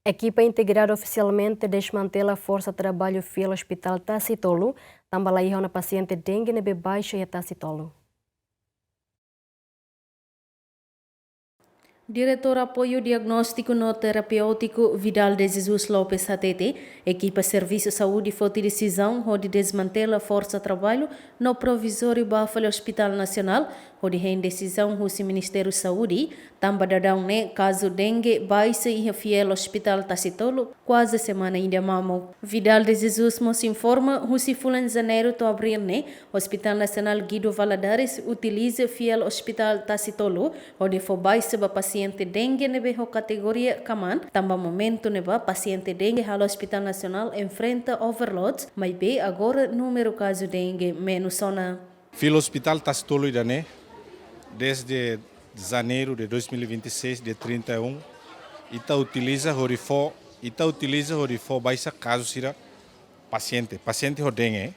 Ekipa Intergardu oficialmente desmantela a Forsa Traballu Fiel Hospital Tasi-Tolu, tanba laiha na pasiente Dengue nebe baixa e Tasi-Tolu. Diretor Apoio Diagnóstico no Terapêutico Vidal de Jesus Lopes HTT, equipa Serviço Saúde foi decisão de desmantelar a Força Trabalho no provisório Bafale Hospital Nacional, onde tem decisão do Ministério da Saúde, também dadão né caso Dengue, baixa e Fiel Hospital Tasi-Tolu, quase semana ainda mamo. Vidal de Jesus nos informa que se fulan janeiro to abril né, Hospital Nacional Guido Valadares utiliza Fiel Hospital Tasi-Tolu, onde foi baixa para paciente dengue nebe ho categoria kaman, também momento neba paciente dengue ao Hospital Nacional enfrenta overloads, mas bem agora número caso dengue menos zona. Fiel Hospital Tasi-Tolu idane desde janeiro de 2026 de 31 ita utiliza horifo baixa caso sira paciente ho dengue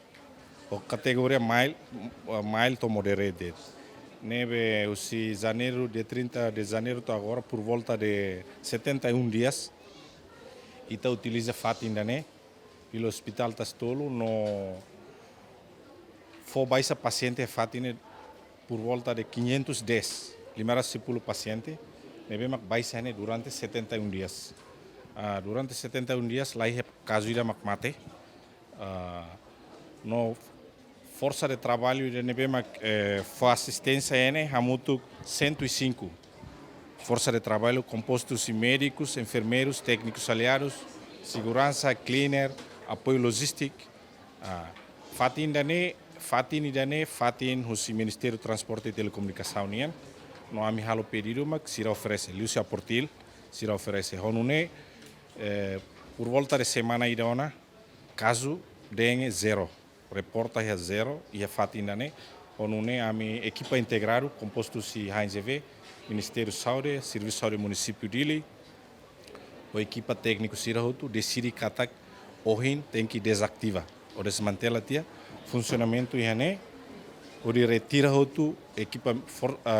o categoria mild to moderate. Neve usi janeiro de 30 de janeiro to agora por volta de 71 dias ita utiliza fatinda né pelo Hospital Tasi-Tolu no fo baixa paciente fatina por volta de 510 limara sipulo paciente neve mak baixa né durante 71 dias durante 71 dias laiha caso ida mak mate no Força de Trabalho de Nebema foi assistência a muito 105 Força de Trabalho compostos de médicos, enfermeiros, técnicos aliados, segurança, cleaner, apoio logístico. Fatin o Ministério do Transporte e Telecomunicação nian, no ami halo pedido mas se oferece, Lúcia Portil se oferece honune por volta de semana idona caso dengue zero. Reportagem a zero e a fatina né onune ami Ekipa Intergardu composto de HNZV, Ministério da Saúde, Serviço de Saúde Município dele, o equipa técnico sirahoto decide katak ohin tem que desactiva ou desmantela tia funcionamento ihane o de retira hoto equipa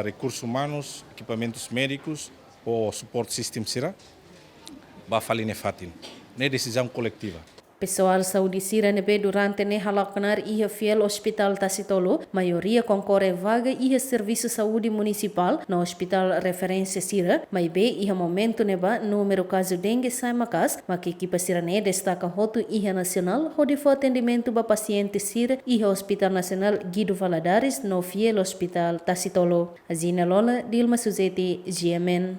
recursos humanos, equipamentos médicos ou suporte system sira ba faline fatin ne decisão coletiva. Pessoal saúde sira nebe durante ne halaknar ia Fiel Hospital Tasi-Tolu, maioria concorre vaga ia Serviço Saúde Municipal no Hospital Referência Sira, mas be ia momento neba número caso dengue sai makas, mas que equipa sira ne destaca hoto ia nacional, onde foi atendimento ba paciente sira ia Hospital Nacional Guido Valadares no Fiel Hospital Tasi-Tolu. Azina Lola, Dilma Suzete, GMN.